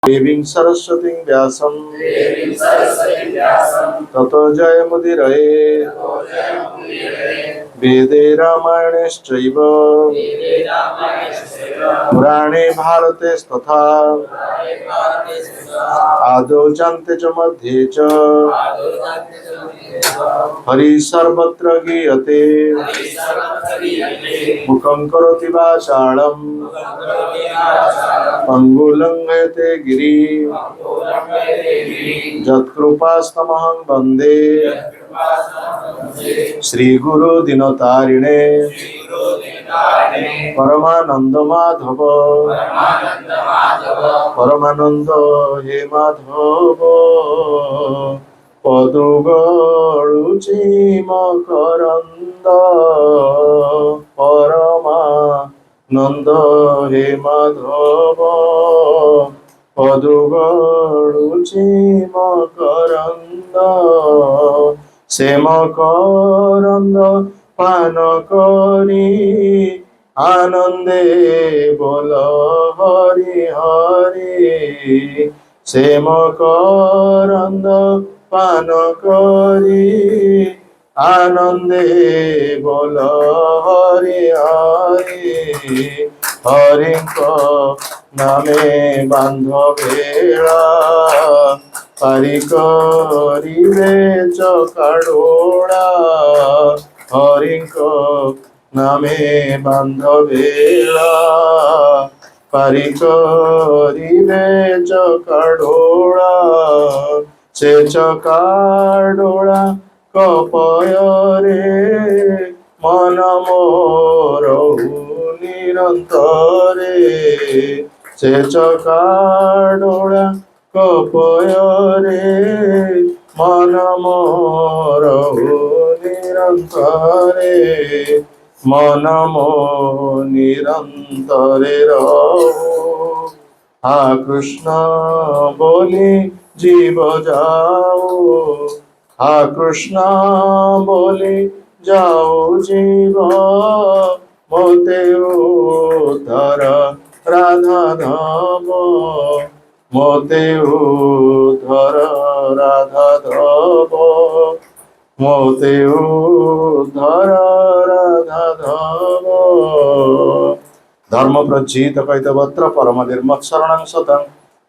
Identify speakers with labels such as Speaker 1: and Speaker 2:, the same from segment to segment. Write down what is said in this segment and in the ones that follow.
Speaker 1: देवीं सरस्वतीं व्यासं ततो जयमुदीरये। वेदे रामायणेश्चैव पुराणे भारतेस्तथा आदौ चान्ते च मध्ये च हरिः सर्वत्र गीयते। मुखं करोति वाचालं पङ्गुलङ्घयते गिरिं यत्कृपास्तमहं वन्दे श्रीगुरु दीनतारिणे परमानंद माधव परमानंद हे माधव पदुगळुचि मकरंद परमानंद हे माधव पदुगळुचि मकरंद से मकरंद पान करी आनंदे बोल हरि हरि। से मकरंद पान करी आनंदे बोल हरि हरि। हरि नामे बांधवेला पारी करिबे चकाडोळा। हरि नामे बांधवेला पारी करिबे चकाडोळा। से चकाडोळा कपୟରେ मन मोर निरंतरे। से चकाडोळा कपୟରେ मन मोर निरंतरे। मन मो निरंतरे रहो। हा कृष्ण बोली जीव जाओ। हा कृष्ण बोली जाओ जीव मोते उद्धर राधा धाम। मोते उद्धर राधा धाम। मोते उद्धर राधा धाम। धर्म प्रज्जित कैतवत्र परम निर्मत्सरणं सतं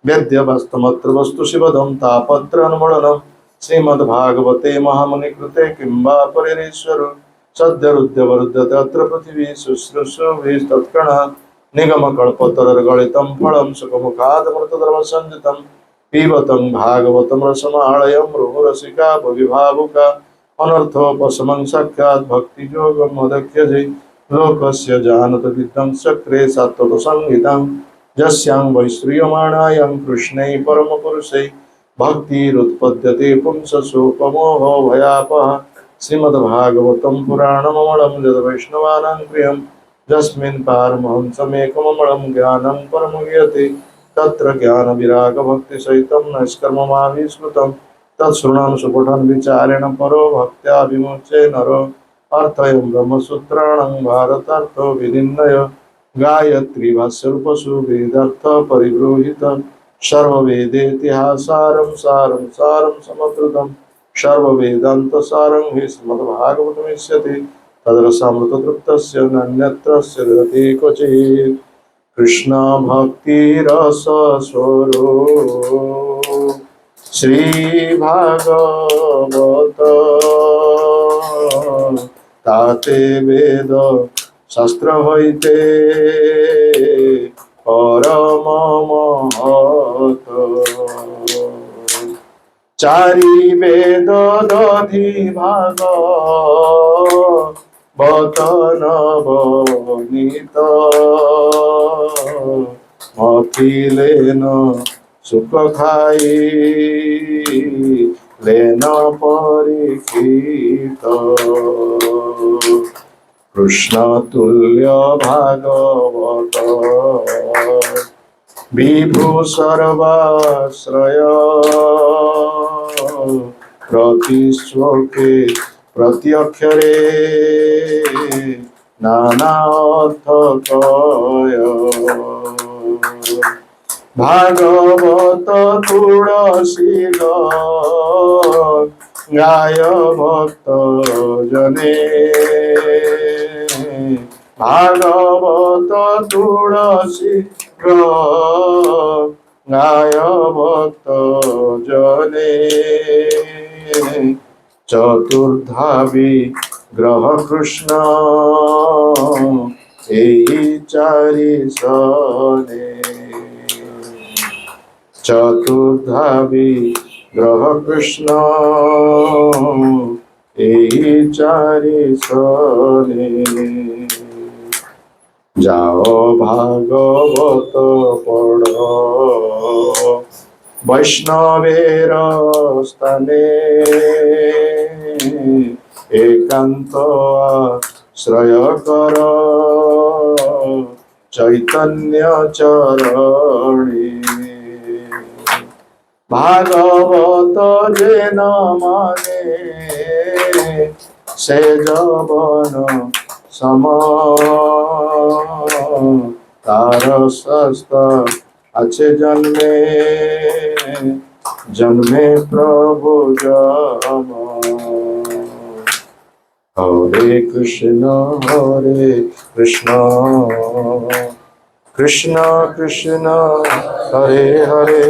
Speaker 1: वेद्य वस्तुमत्र वस्तु शिवदं तापत्र अनुमोदनं। श्रीमद्भागवते महामुनिकृते किं वा परिरीश्वर सद्यरुद्यवरुध्यते अत्र पृथिवी शुश्रूषुभिस्तत्क्षणः निगमकल्पतरुर्गलितं फलं सुखमुखादमृतद्रवसंयुतं पिबतं भागवतं रसमालयं मुहुरसिका भुविभावुका अनर्थोपशमं साक्षात् भक्तियोगं मदख्यजे। लोकस्य जानत विद्धं चक्रे सत्त्वसंहितं यस्यां वैश्रियमाणायां कृष्णै परमपुरुषै भक्तिरुत्पद्यते पुंससोपमोहो भयापः। श्रीमद्भागवतं पुराणममलं यद्वैष्णवानां प्रियं यस्मिन् पारमहंसमेकममलं ज्ञानं परमुह्यते। तत्र ज्ञानविरागभक्तिसहितं नैष्कर्म्यमाविष्कृतं तत्शृणन् सुपठन् विचारेण परो भक्त्या विमुच्य नरो। अर्थयं ब्रह्मसूत्राणां भारतार्थो विनिर्णय गायत्री भाष्यरूपसु वेदार्थ परिगृहीत सर्ववेदेतिहासारं सारं सारं समकृतं सर्ववेदान्तसारं हि श्रीमद्भागवतमिष्यति। तद्रसामृततृप्तस्य नान्यत्रस्य ददति क्वचित्। कृष्ण भक्तिरस स्वरूप श्री भागवत ताते वेद शास्त्र हईते परम महत। चारि वेद दधि भाग बतन बनित मथिलेन सुख खाई लेन परीक्षित। कृष्ण तुल्य भागवत विभु सर्वाश्रय प्रतिश्लोके प्रत्यक्षरे नाना अर्थ कय। भागवत तुलसी गाय भक्त जने भागवत तुलसी गाय भक्त जने चतुर्धा विग्रह कृष्ण एहि चारि सने चतुर्धा विग्रह कृष्ण एहि चारि सने जाओ भागवत पढ़ो वैष्णवेर स्थाने एकांत आश्रय कर चैतन्य चरणी भागवत जेन माने से जवन सम तार सस्ता अच्छे जन्मे जन्मे प्रभु जम हरे कृष्ण कृष्ण कृष्ण हरे हरे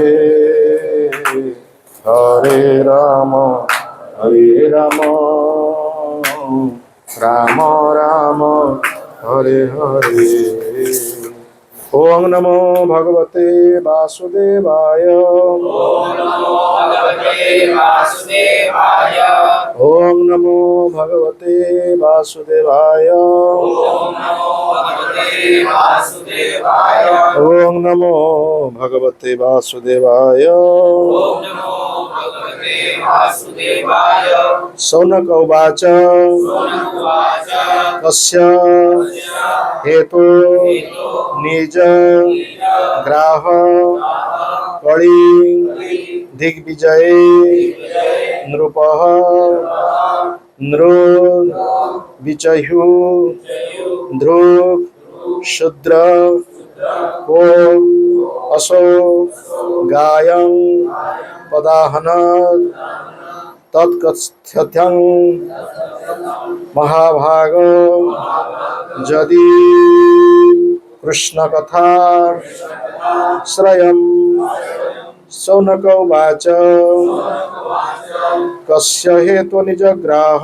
Speaker 1: हरे राम राम राम हरे हरे ओम नमो भगवते वासुदेवाय
Speaker 2: ओम नमो भगवते वासुदेवाय
Speaker 1: ओम नमो भगवते वासुदेवाय
Speaker 2: ओम नमो भगवते वासुदेवाय
Speaker 1: ओम नमो भगवते वासुदेवाय
Speaker 2: ओम नमो भगवते वासुदेवाय
Speaker 1: सौनक उवाच
Speaker 2: शौनक उवाच
Speaker 1: तस्य हेतु निज ग्राह कଳି दिग्विजय नृपः नृ विचहु ध्रुव शूद्र को असो गायं पदाहन तत्कथ्यं महाभाग यदि कृष्ण कथा श्रयं शौनक उवाच कस्य हेतु निजग्राह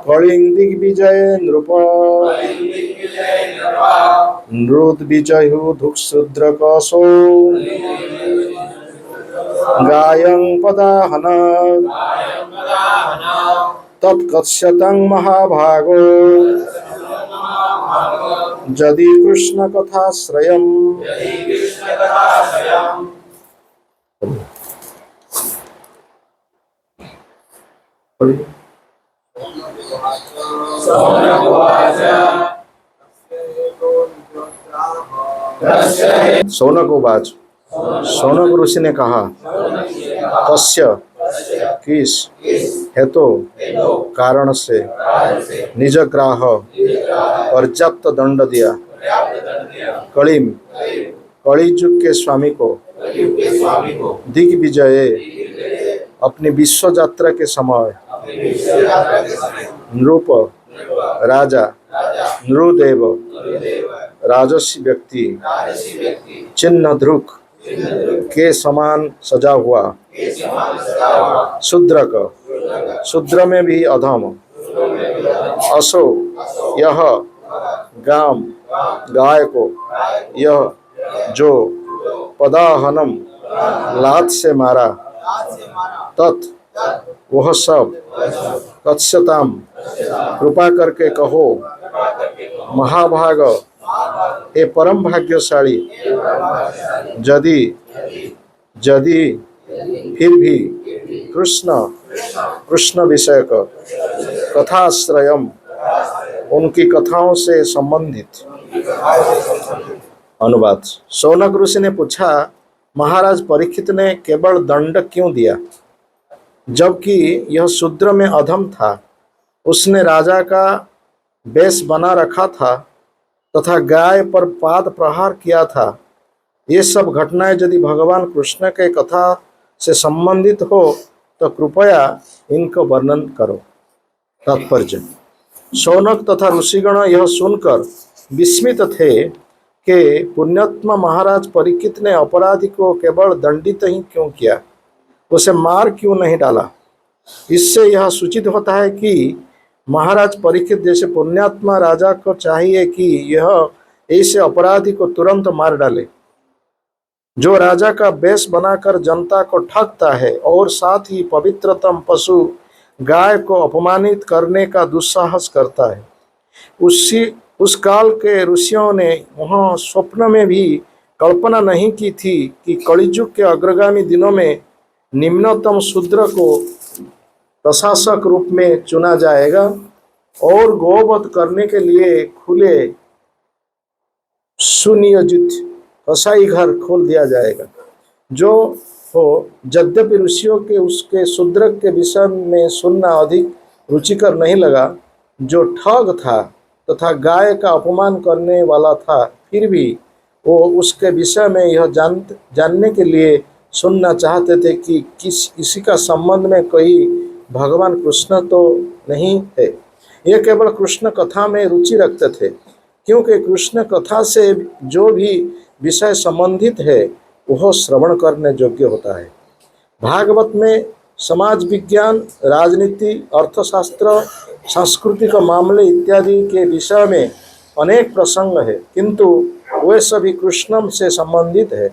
Speaker 1: कलिं दिग्विजय नृप नृद्विजयु धुक्शूद्रकसो गायं पदाहन तत्कथ्यतं महाभागो यदि कृष्ण कथाश्रयं
Speaker 2: शौनक उवाच
Speaker 1: शौनक उवाच शौनक ऋषि ने कहा तस्य किस हेतु कारण से निजग्राह पर्याप्त दंड दिया कलिम कलिजुग के स्वामी को दिग्विजय अपनी विश्व यात्रा के समय नृप राजा नृदेव राजसी व्यक्ति चिन्ह ध्रुक के समान सजा हुआ शूद्रक शूद्र में भी अधम असो यह गाम गाय को यह जो पदाहनम लात से मारा तत् वह सब कथ्यताम कृपा करके कहो महाभाग हे परम भाग्यशाली यदि यदि फिर भी कृष्ण विषयक कथाश्रयम उनकी कथाओं से संबंधित अनुवाद। शौनक ऋषि ने पूछा महाराज परीक्षित ने केवल दंड क्यों दिया जबकि यह शूद्र में अधम था। उसने राजा का वेश बना रखा था तथा गाय पर पाद प्रहार किया था, ये सब घटनाएं यदि भगवान कृष्ण के कथा से संबंधित हो तो कृपया इनको वर्णन करो। तात्पर्य: शौनक तथा ऋषिगण यह सुनकर विस्मित थे कि पुण्यात्मा महाराज परीक्षित ने अपराधी को केवल दंडित ही क्यों किया, उसे मार क्यों नहीं डाला। इससे यह सूचित होता है कि महाराज परीक्षित जैसे पुण्यात्मा राजा को चाहिए कि यह ऐसे अपराधी को तुरंत मार डाले जो राजा का वेश बनाकर जनता को ठगता है और साथ ही पवित्रतम पशु गाय को अपमानित करने का दुस्साहस करता है। उस काल के ऋषियों ने वहाँ स्वप्न में भी कल्पना नहीं की थी कि कलियुग के अग्रगामी दिनों में निम्नतम शूद्र को प्रशासक रूप में चुना जाएगा और गौवध करने के लिए खुले सुनियोजित कसाई घर खोल दिया जाएगा। जो हो, यद्यपि ऋषियों के उसके शूद्र के विषय में सुनना अधिक रुचिकर नहीं लगा, जो ठग था तथा गाय का अपमान करने वाला था, फिर भी वो उसके विषय में यह जानने के लिए सुनना चाहते थे कि इसी का संबंध में कोई भगवान कृष्ण तो नहीं है। ये केवल कृष्ण कथा में रुचि रखते थे, क्योंकि कृष्ण कथा से जो भी विषय संबंधित है वह श्रवण करने योग्य होता है। भागवत में समाज विज्ञान, राजनीति, अर्थशास्त्र, सांस्कृतिक मामले इत्यादि के विषय में अनेक प्रसंग है, किंतु वे सभी कृष्ण से संबंधित है,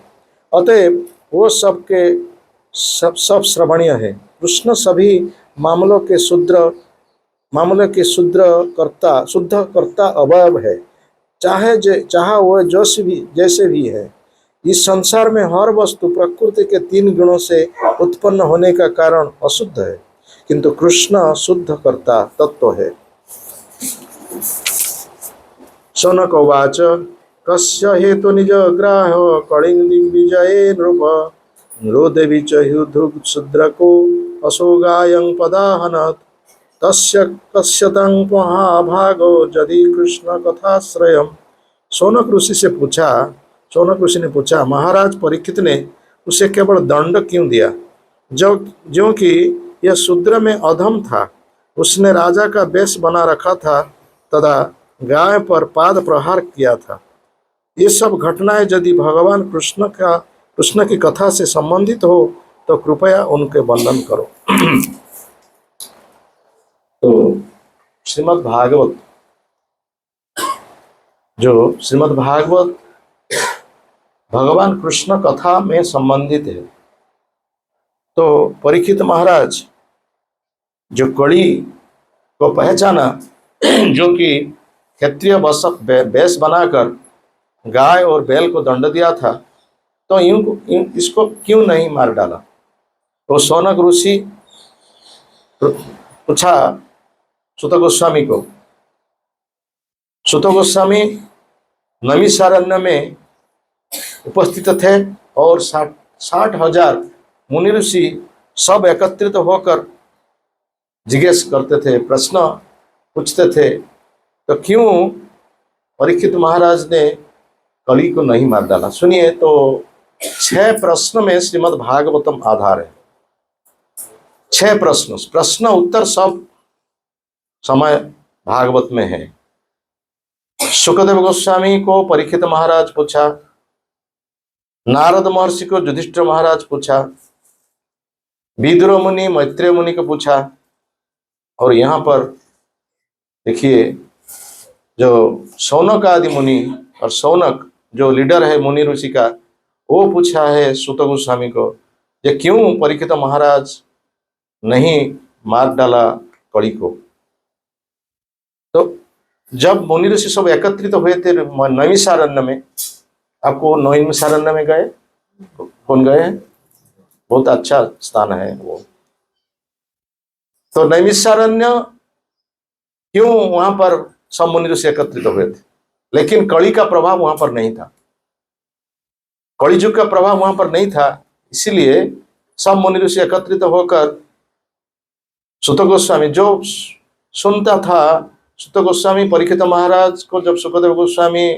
Speaker 1: अतएव वो सब श्रवणीय है। कृष्ण सभी मामलों के शुद्ध कर्ता अवयव है, चाहे वह जैसे भी है। इस संसार में हर वस्तु प्रकृति के 3 गुणों से उत्पन्न होने का कारण अशुद्ध है, किंतु कृष्ण शुद्ध कर्ता तत्व है। शौनक उवाच कस्य हेतु निजग्राह्य कलिंगदिग्विजये नृप नृदेवी च शूद्रको अशोगायं पदाहनत् तस्य कस्यतं महाभागो यदि कृष्ण कथाश्रयम्। शौनक ऋषि ने पूछा, महाराज परीक्षित ने उसे केवल दंड क्यों दिया, जो कि यह शूद्र में अधम था, उसने राजा का वेश बना रखा था तथा गाय पर पाद प्रहार किया था। ये सब घटनाएं यदि भगवान कृष्ण की कथा से संबंधित हो तो कृपया उनके वर्णन करो। तो श्रीमद् भागवत भगवान कृष्ण कथा में संबंधित है। तो परीक्षित महाराज जो कड़ी को पहचाना, जो कि क्षत्रिय वेश बनाकर गाय और बैल को दंड दिया था, तो इसको क्यों नहीं मार डाला। तो शौनक ऋषि पूछा सुत गोस्वामी को। सुत गोस्वामी नैमिषारण्य में उपस्थित थे और 60,000 मुनि ऋषि सब एकत्रित होकर जिज्ञेस करते थे, प्रश्न पूछते थे, तो क्यों परीक्षित महाराज ने कली को नहीं मार डाला। सुनिए, तो 6 प्रश्न में श्रीमद् भागवतम आधार है। 6 प्रश्न उत्तर सब समय भागवत में है। सुखदेव गोस्वामी को परीक्षित महाराज पूछा, नारद महर्षि को युधिष्ठिर महाराज पूछा, विदुर मुनि मैत्रेय मुनि को पूछा, और यहाँ पर देखिए जो शौनक आदि मुनि और शौनक जो लीडर है मुनि ऋषि का, वो पूछा है सुत गोस्वामी को, ये क्यों परीक्षित महाराज नहीं मार डाला कड़ी को। तो जब मुनि ऋषि सब एकत्रित हुए थे नैमिषारण्य में, आपको नैमिषारण्य में गए, कौन गए हैं? बहुत अच्छा स्थान है वो। तो नैमिषारण्य क्यों, वहां पर सब मुनि ऋषि एकत्रित हुए थे, लेकिन कली का प्रभाव वहां पर नहीं था, कलियुग का प्रभाव वहां पर नहीं था। इसीलिए सब मुनि ऋषि एकत्रित होकर सुत गोस्वामी जो सुनता था सुत गोस्वामी परीक्षित महाराज को जब सुखदेव गोस्वामी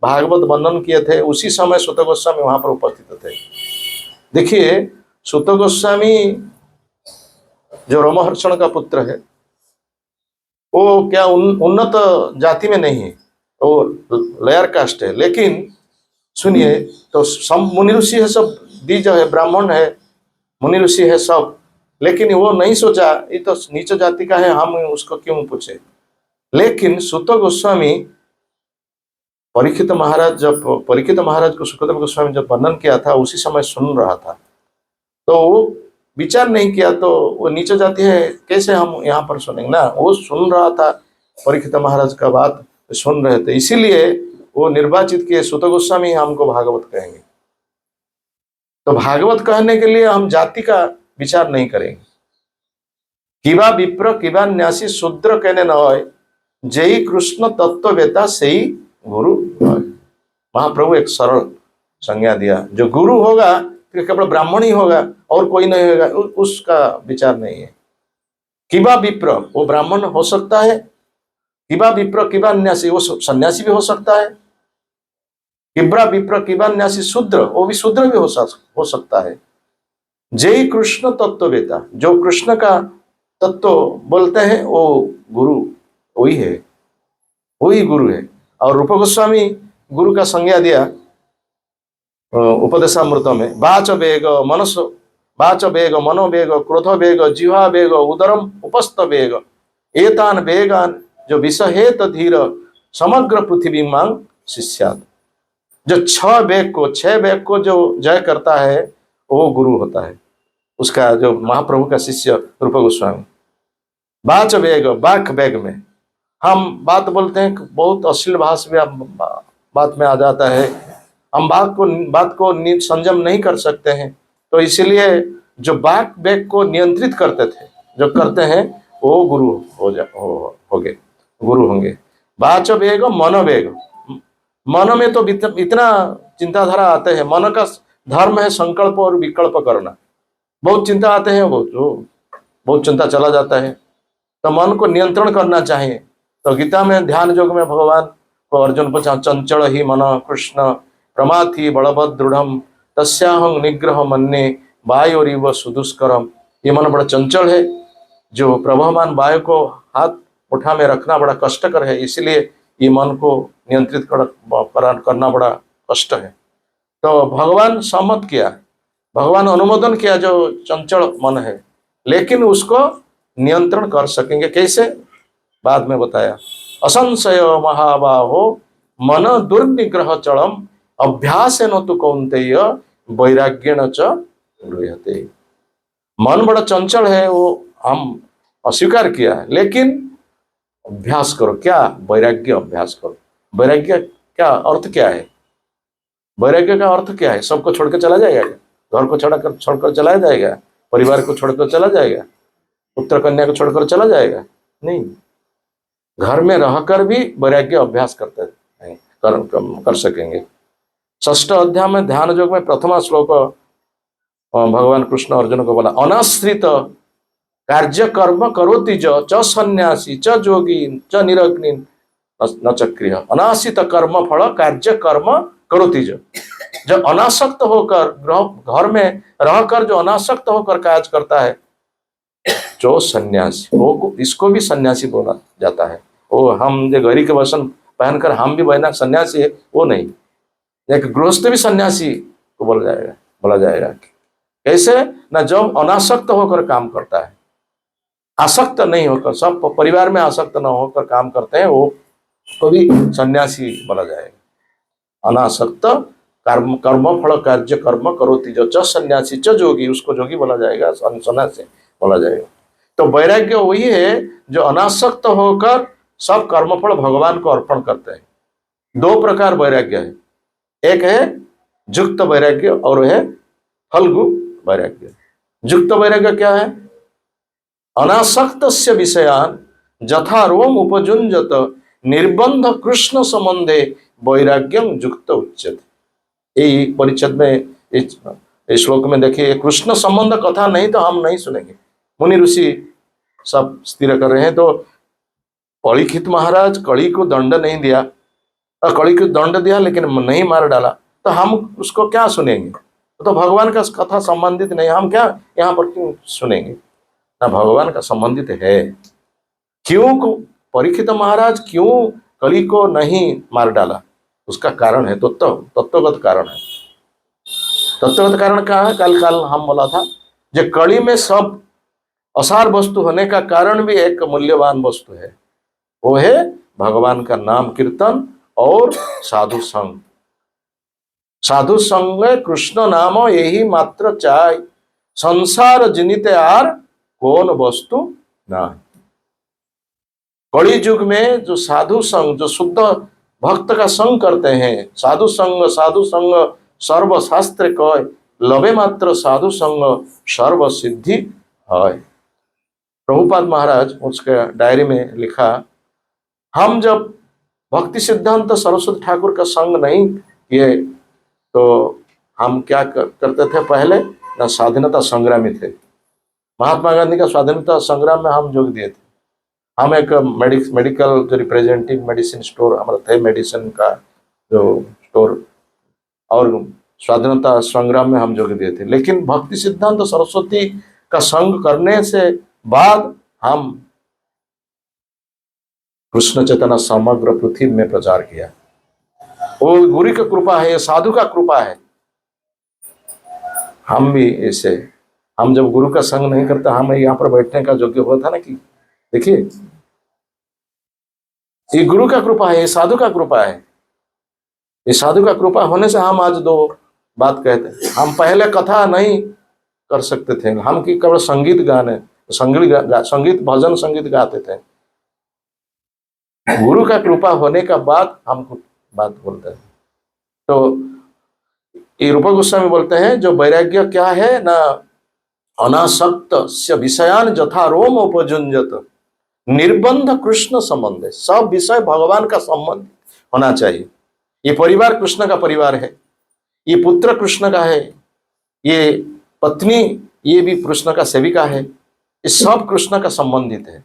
Speaker 1: भागवत वर्णन किए थे उसी समय सुत गोस्वामी वहां पर उपस्थित थे। देखिए सुत गोस्वामी जो रोमहर्षण का पुत्र है वो क्या उन्नत जाति में नहीं है, वो लोअर कास्ट है। लेकिन सुनिए तो सब मुनि ऋषि है, सब द्विज है, ब्राह्मण है, मुनि ऋषि है सब, लेकिन वो नहीं सोचा ये तो नीच जाति का है, हम उसको क्यों पूछे। लेकिन सुत गोस्वामी परीक्षित महाराज को सुखदेव गोस्वामी जब वर्णन किया था उसी समय सुन रहा था, तो वो विचार नहीं किया तो वो नीचे जाती है कैसे हम यहाँ पर सुनेंगे ना, वो सुन रहा था परीक्षित महाराज का बात सुन रहे थे, इसीलिए वो निर्वाचित किए सुत गोस्वामी हमको भागवत कहेंगे। तो भागवत कहने के लिए हम जाति का विचार नहीं करेंगे। किबा विप्र किबा न्यासी शूद्र कहने न होय, जय कृष्ण तत्ववेता से ही गुरु होय। महाप्रभु एक सरल संज्ञा दिया, जो गुरु होगा फिर केवल ब्राह्मण ही होगा और कोई नहीं होगा, उसका विचार नहीं है। किबा विप्र वो ब्राह्मण हो सकता है, किबा विप्र किबा न्यासी वो सन्यासी भी हो सकता है, किब्रा विप्र किबा न्यासी शूद्र वो भी शूद्र भी हो सकता है। जय कृष्ण तत्ववेता जो कृष्ण का तत्व बोलते हैं वो गुरु वही है, वही गुरु है। और रूप गोस्वामी गुरु का संज्ञा दिया उपदेशामृत में, वाच वेग मनोवेग क्रोध वेग जिह्वा वेग उदरम उपस्थ वेग एतान वेगान जो विषहेत धीर समग्र पृथ्वी मांग शिष्यात। जो छह वेग को जो जय करता है वो गुरु होता है, उसका जो महाप्रभु का शिष्य रूप गोस्वामी। वाच वेग वाक वेग में हम बात बोलते हैं, बहुत अश्लील भाषा भी बात में आ जाता है, हम बात को संयम नहीं कर सकते हैं, तो इसलिए जो वाक वेग को नियंत्रित करते थे जो करते हैं वो गुरु गुरु होंगे। वाच वेग मनोवेग, मन में तो इतना चिंताधारा आते हैं, मन का धर्म है संकल्प और विकल्प करना, बहुत चिंता आते हैं, बहुत चिंता चला जाता है, तो मन को नियंत्रण करना चाहिए। तो गीता में ध्यान योग में भगवान को अर्जुन पूछा, चंचल ही मन कृष्ण प्रमाथि बलवद दृढ़ तस्याहं निग्रह मन्ये वायोरिव सुदुष्करम। ये मन बड़ा चंचल है, जो प्रभावान वायु को हाथ मुठा में रखना बड़ा कष्टकर है, इसलिए ये मन को नियंत्रित करना बड़ा कष्ट है। तो भगवान सम्मत किया, भगवान अनुमोदन किया जो चंचल मन है, लेकिन उसको नियंत्रण कर सकेंगे कैसे बाद में बताया। असंशय महाबाहो मन दुर्निग्रह चलम अभ्यासेन तु कौन्तेय वैराग्येण च गृह्यते। मन बड़ा चंचल है वो हम अस्वीकार किया है, लेकिन अभ्यास करो, क्या वैराग्य अभ्यास करो। वैराग्य क्या अर्थ क्या है, वैराग्य का अर्थ क्या है, सबको छोड़कर चला जाएगा, घर को छोड़कर चला जाएगा, परिवार को छोड़कर चला जाएगा, पुत्र कन्या को छोड़कर चला जाएगा, नहीं, घर में रहकर भी वैराग्य अभ्यास करते हैं, कर सकेंगे। षष्ठ अध्याय में ध्यान योग में प्रथमा श्लोक भगवान कृष्ण अर्जुन को बोला, अनाश्रित कार्य कर्म करोति च सन्यासी च जोगी च निरग्नि न चक्रिय। अनाश्रित कर्म फल कार्य कर्म करोति जो अनासक्त होकर घर में रहकर जो अनासक्त होकर कार्य करता है जो सन्यासी, वो इसको भी सन्यासी बोला जाता है। वो हम जो गहरी के वसन पहनकर हम भी बहना सन्यासी है वो नहीं, एक गृहस्थ भी सन्यासी को बोला जाएगा। कैसे ना, जब अनासक्त होकर काम करता है, आसक्त नहीं होकर, सब परिवार में आसक्त न होकर काम करते हैं, वो को भी सन्यासी बोला जाएगा। अनासक्त कर्म फल कार्य कर्म करोति जो च सन्यासी च जोगी, उसको जोगी बोला जाएगा, सन्यासी बोला जाएगा। तो वैराग्य वही है जो अनासक्त होकर सब कर्मफल भगवान को अर्पण करते हैं। दो प्रकार वैराग्य है, एक है युक्त वैराग्य और है फलगु वैराग्य। युक्त वैराग्य क्या है, अनासक्त विषयान जथा रोम उपजुंजत निर्बंध कृष्ण संबंधे वैराग्यम युक्त उच्यते। यही परिच्छेद में इस श्लोक में देखिए, कृष्ण संबंध कथा नहीं तो हम नहीं सुनेंगे, मुनि ऋषि सब स्थिर कर रहे हैं। तो परीक्षित महाराज कली को दंड नहीं दिया, कली को दंड दिया लेकिन नहीं मार डाला, तो हम उसको क्या सुनेंगे? तो भगवान का कथा संबंधित नहीं, हम क्या यहाँ पर क्यों सुनेंगे? ना भगवान का संबंधित है। क्यों परीक्षित महाराज क्यों कली को नहीं मार डाला? उसका कारण है, तत्वगत कारण है। तत्वगत कारण क्या है? कल हम बोला था, जो कली में सब असार वस्तु होने का कारण भी एक मूल्यवान वस्तु है, वो है भगवान का नाम कीर्तन और साधु संग। साधु संग कृष्ण नाम यही मात्र चाय, संसार जिनिते आर कौन वस्तु ना। कली युग में जो साधु संग, जो शुद्ध भक्त का संग करते हैं, साधु संग सर्व शास्त्र कय, लबे मात्र साधु संग सर्व सिद्धि है। प्रभुपाद महाराज उसके डायरी में लिखा, हम जब भक्ति सिद्धांत सरस्वती ठाकुर का संग नहीं किए तो हम क्या करते थे? पहले ना स्वाधीनता संग्रामी थे। महात्मा गांधी का स्वाधीनता संग्राम में हम जोग दिए थे। हम एक मेडिकल जो रिप्रेजेंटेटिव मेडिसिन स्टोर हमारा थे, मेडिसिन का जो स्टोर, और स्वाधीनता संग्राम में हम जोग दिए थे। लेकिन भक्ति सिद्धांत सरस्वती का संग करने से बाद हम कृष्ण चेतना समग्र पृथ्वी में प्रचार किया। वो गुरु का कृपा है, साधु का कृपा है। हम भी ऐसे, हम जब गुरु का संग नहीं करते, हमें यहाँ पर बैठने का योग्य हुआ था ना? कि देखिए, ये गुरु का कृपा है, ये साधु का कृपा है। ये साधु का कृपा होने से हम आज दो बात कहते हैं। हम पहले कथा नहीं कर सकते थे, हम की केवल संगीत गाने, संगीत भजन संगीत गाते थे। गुरु का कृपा होने का बाद हम बात बोलते हैं। तो ये रूप गोस्वामी बोलते हैं, जो वैराग्य क्या है ना, अनासक्त से विषयान जथा रोम उपजुंजत, निर्बंध कृष्ण संबंध। सब विषय भगवान का संबंध होना चाहिए। ये परिवार कृष्ण का परिवार है, ये पुत्र कृष्ण का है, ये पत्नी ये भी कृष्ण का सेविका है, ये सब कृष्ण का संबंधित है।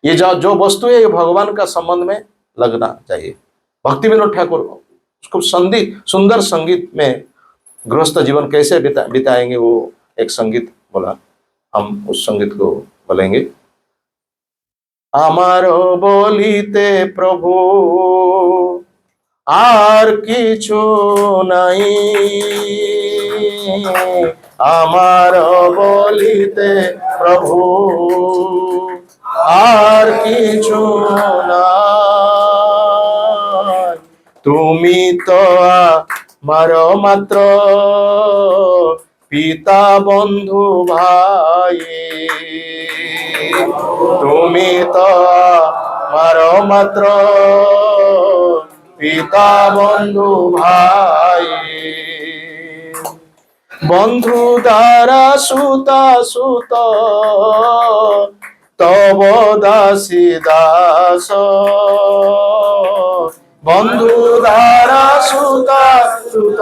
Speaker 1: ये जो वस्तु है ये भगवान का संबंध में लगना चाहिए। भक्ति विनोद ठाकुर उसको सुंदर संगीत में गृहस्थ जीवन कैसे बिताएंगे, वो एक संगीत बोला, हम उस संगीत को बोलेंगे। आमारो बोलिते प्रभु आर किछु नहीं, आमारो बोलिते प्रभु আর কিছু নাই, তুমি তো আমার মাত্র পিতা বন্ধু ভাই, তুমি তো আমার মাত্র পিতা বন্ধু ভাই, বন্ধু দ্বারা সুতা সুত তব দাসী দাস, বন্ধু দ্বারা সুতা সুত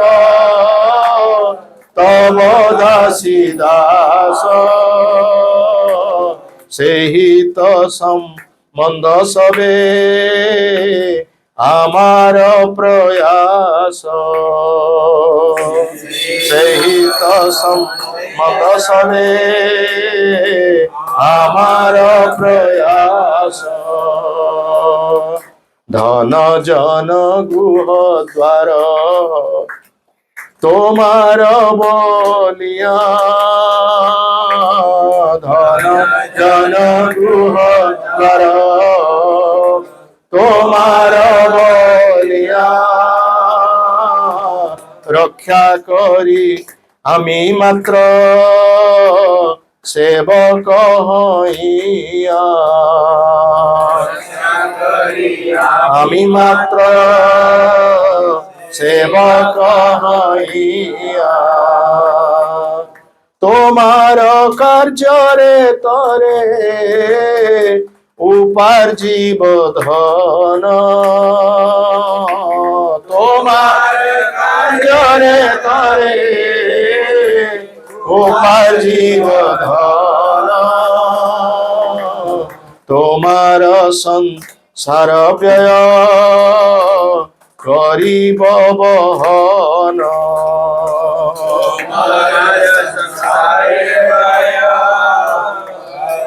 Speaker 1: তব দাসী দাস, সেই তো সম্বন্ধ সবে আমার প্রয়াস, সেই তো সম্বন্ধ সবে আমার প্রয়াস, ধন জন গুহ দ্বার তোমার বলিয়া, ধন জন গুহ দ্বার তোমার বলিয়া, রক্ষা করি আমি মাত্র সেবক হইয়া, আমি মাত্র সেবক হইয়া, তোমার কার্যরে তরে উপার্জিব ধন, তোমার কার্যরে তরে উপার্জিব ধন, তোমার सार व्यय करिब बहन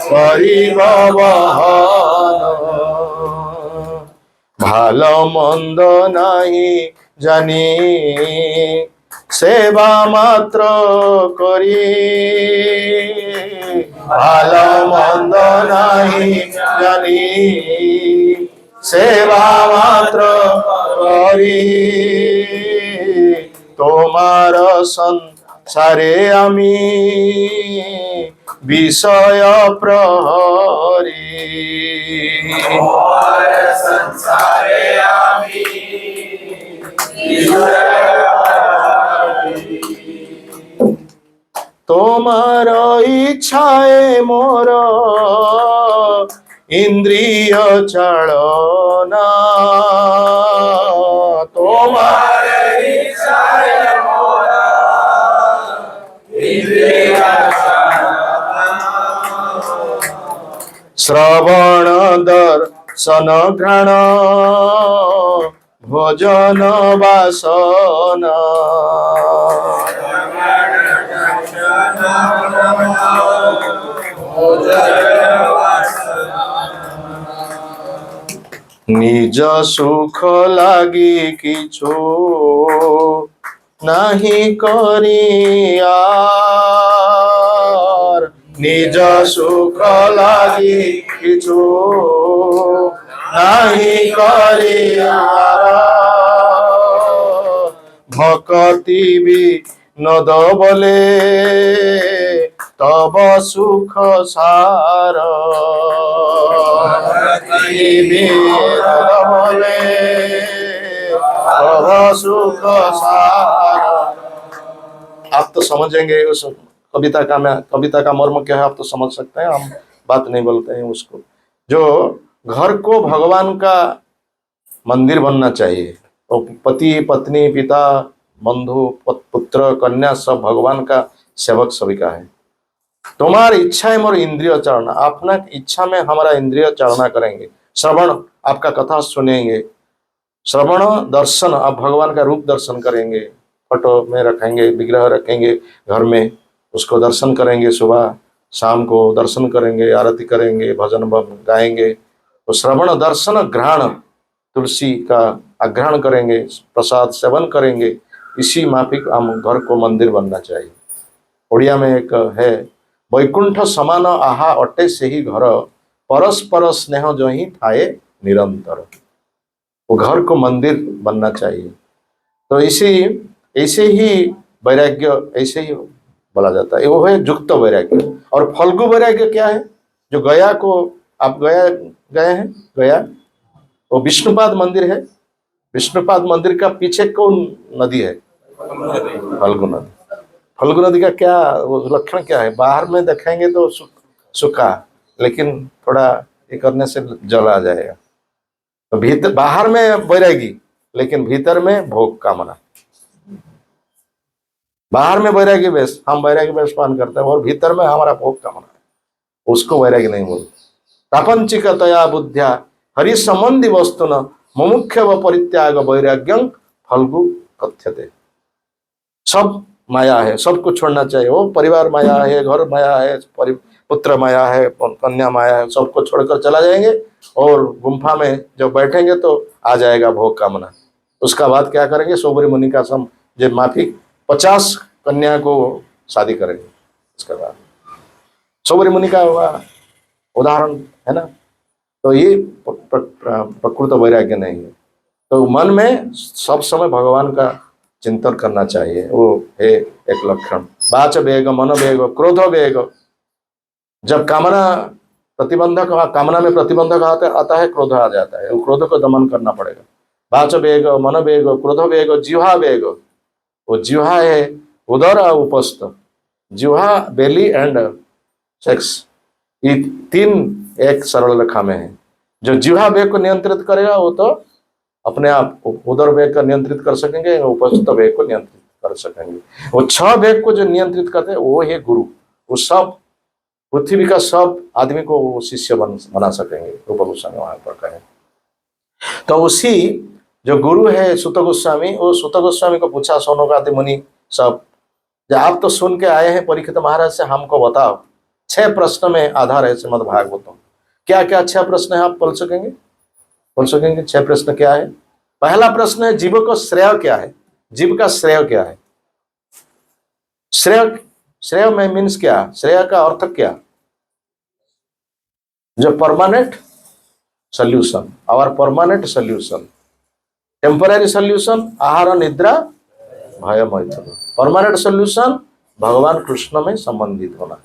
Speaker 1: करिब बहन ভাল মন্দ নাহি জানি সেবা মাত্র করি ভাল মন্দ নাহি জানি সেবা মাত্র করি তোমার সংসারে আমি বিষয় প্রহরী
Speaker 2: संसारे आमी
Speaker 1: তোমার ইচ্ছায় মোর ইন্দ্রিয় চালনা তোমার
Speaker 2: इच्छाय मोरा इंद्रिया
Speaker 1: শ্রবণ দর্শন ঘ্রাণ ভোজন বাসন নিজ সুখ লাগি কিছু নাহি করিয়ার নিজ সুখ লাগি কিছু নাহি করিয়ার ভকতি বিনোদ বলে তব সুখ সার বিনোদ বলে तब सुख सार। आप तो समझेंगे उस कविता का मर्म क्या है, आप तो समझ सकते हैं, हम बात नहीं बोलते हैं उसको। जो घर को भगवान का मंदिर बनना चाहिए, तो पति पत्नी पिता बंधु पुत्र कन्या सब भगवान का सेवक सभी का है। तुम्हारी इच्छा है मोर इंद्रिय चालना, अपना इच्छा में हमारा इंद्रिय चालना करेंगे। श्रवण आपका कथा सुनेंगे, श्रवण दर्शन आप भगवान का रूप दर्शन करेंगे, फोटो में रखेंगे, विग्रह रखेंगे घर में, उसको दर्शन करेंगे, सुबह शाम को दर्शन करेंगे, आरती करेंगे, भजन गाएंगे। तो श्रवण दर्शन घ्राण तुलसी का अग्रहण करेंगे, प्रसाद सेवन करेंगे। इसी माफिक हम घर को मंदिर बनना चाहिए। ओडिया में एक है, वैकुंठ समान आहा अटे से ही घर, परस्पर स्नेह जो ही थाए निरंतर। वो घर को मंदिर बनना चाहिए। तो ऐसे ही वैराग्य ऐसे ही बोला जाता है, वो है युक्त वैराग्य। और फल्गु वैराग्य क्या है? जो गया को आप गए हैं, गया वो विष्णुपाद मंदिर है। विष्णुपाद मंदिर का पीछे कौन नदी है? फल्गु नदी। फल्गु नदी का क्या वो लक्षण क्या है? बाहर में देखेंगे तो सूखा, लेकिन थोड़ा ये करने से जल आ जाएगा। तो भीतर बाहर में वैरागी, लेकिन भीतर में भोग कामना। बाहर में वैरागी वेश, हम वैरागी वेश पान करते हैं, और भीतर में हमारा भोग कामना है, उसको वैरागी नहीं बोलते। प्रापंचिकतया बुद्ध्या हरि संबंधी वस्तुन मुमुख्य व परित्याग वैराग्यं फल्गु कथ्यते। सब माया है, सबको छोड़ना चाहिए। वो परिवार माया है, घर माया है, पुत्र माया है, कन्या माया है, सबको छोड़कर चला जाएंगे और गुम्फा में जब बैठेंगे तो आ जाएगा भोग कामना। उसका बाद क्या करेंगे? सोबरी मुनि का सम जो माफिक 50 कन्या को शादी करेंगे। उसके बाद सोबरी मुनि का उदाहरण है ना। तो ये प्रकृत वैराग्य नहीं है। तो मन में सब समय भगवान का चिंतन करना चाहिए, वो है एक लक्षण। वाच वेग, मन वेग, क्रोध वेग। जब कामना प्रतिबंधक, कामना में प्रतिबंधक आता है, क्रोध आ जाता है, वो क्रोध को दमन करना पड़ेगा। वाच वेग, मन वेग, क्रोध वेग, जिह्वा वेग। वो जिह्वा है उदर और उपस्थ, जिह्वा बेली एंड सेक्स, ये 3 एक सरल रेखा में है। जो जिह्वा वेग को नियंत्रित करेगा वो तो अपने आप उदर वेग को नियंत्रित कर सकेंगे, उपस्थ वेग को नियंत्रित कर सकेंगे। वो 6 वेग को जो नियंत्रित करते हैं वो है गुरु। वो सब पृथ्वी का सब आदमी को वो शिष्य बना सकेंगे। रूप गोस्वामी वहां पर कहे तो उसी जो गुरु है सुत गोस्वामी, वो सुत गोस्वामी को पूछा सोनकादि मुनि सब, जब आप तो सुन के आए हैं परीक्षित महाराज से, हमको बताओ 6 प्रश्न में आधार है श्रीमद् भागवतम। क्या क्या 6 प्रश्न है, आप बोल सकेंगे? बोल सकेंगे 6 प्रश्न क्या है? पहला प्रश्न है जीव को श्रेय क्या है? जीव का श्रेय क्या है? श्रेय, श्रेय में मीन्स क्या? श्रेय का अर्थ क्या? जो permanent solution, our permanent solution, temporary solution आहार निद्रा भय मैथुन, परमानेंट सोल्यूशन भगवान कृष्ण में संबंधित होना।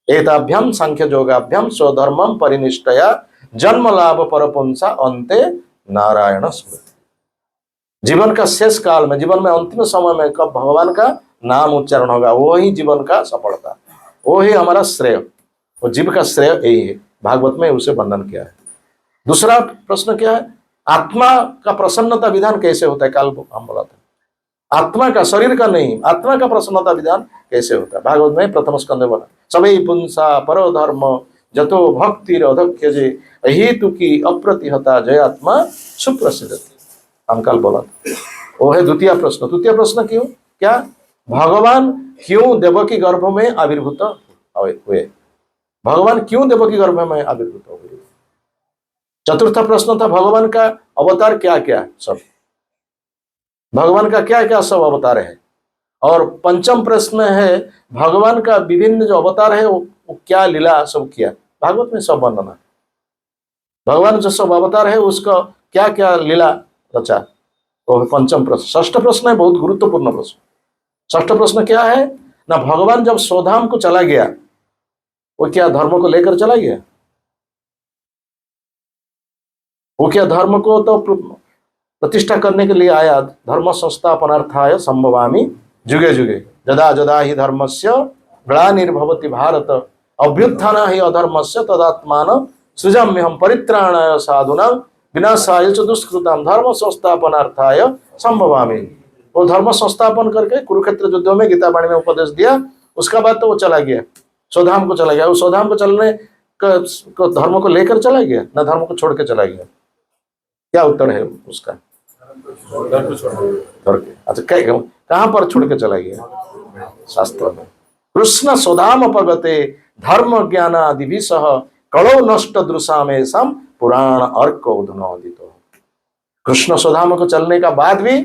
Speaker 1: एताभ्याम सांख्य योगाभ्याम स्वधर्मम परिनिष्ठया जन्म लाभ परपुंसा अंते नारायण स्मृति। जीवन का शेष काल में, जीवन में अंतिम समय में कब भगवान का नाम उच्चारण होगा, वो ही जीवन का सफलता, वो ही हमारा श्रेय, वो जीव का श्रेय यही है। भागवत में उसे वर्णन किया है। दूसरा प्रश्न क्या है? आत्मा का प्रसन्नता विधान कैसे होता है? कल हम बोला था, आत्मा का, शरीर का नहीं, आत्मा का प्रसन्नता विधान कैसे होता है? भागवत में प्रथम स्कंदे बोला सबै पुंसा परो धर्म जतो भक्तिर अधक्ष्यजे हेतु की अप्रतिहता जय आत्मा सुप्रसिद्धति। हम कल बोला था, वो है द्वितीय प्रश्न। तृतीय प्रश्न क्यों, क्या भगवान क्यों देवकी गर्भ में आविर्भूत हुए? भगवान क्यों देवकी गर्भ में आविर्भूत हुए? चतुर्थ प्रश्न था भगवान का अवतार क्या क्या सब, भगवान का क्या क्या सब अवतार है। और पंचम प्रश्न है भगवान का विभिन्न जो अवतार है वो क्या लीला सब किया। भागवत में सब वर्णन है, भगवान जो सब अवतार है उसका क्या क्या लीला रचा, वो पंचम प्रश्न। षष्ठ प्रश्न है बहुत गुरुत्वपूर्ण प्रश्न। षष्ठ प्रश्न क्या है ना, भगवान जब स्वधाम को चला गया, वो क्या धर्म को लेकर चला गया? वो क्या धर्म को तो प्रतिष्ठा करने के लिए आया? धर्म संस्थापनार्थाय संभवामि जुगे जुगे जदा जदा ही धर्मस्य ग्लानिर्भवति भारत अभ्युत्थाना ही अधर्मस्य तदात्मान सृजाम्यहं परित्राणाय साधुनां विनाशाय च दुष्कृतां धर्म संस्थापनार्थाय संभवामि। वो धर्म संस्थापन करके कुरुक्षेत्र युद्ध में गीता वाणी में उपदेश दिया, उसका बाद तो वो चला गया, स्वधाम को चला गया। वो स्वधाम को चलने को धर्म को लेकर चला गया ना धर्म को छोड़ के चला गया? क्या उत्तर है उसका? छोड़ के। अच्छा, कहां पर छोड़ के चला गया? शास्त्र में कृष्ण स्वधाम अपगते धर्म ज्ञानादि सह कलो नष्ट दृशामेशम पुराण अर्क उधनोदित। कृष्ण स्वधाम को चलने का बाद भी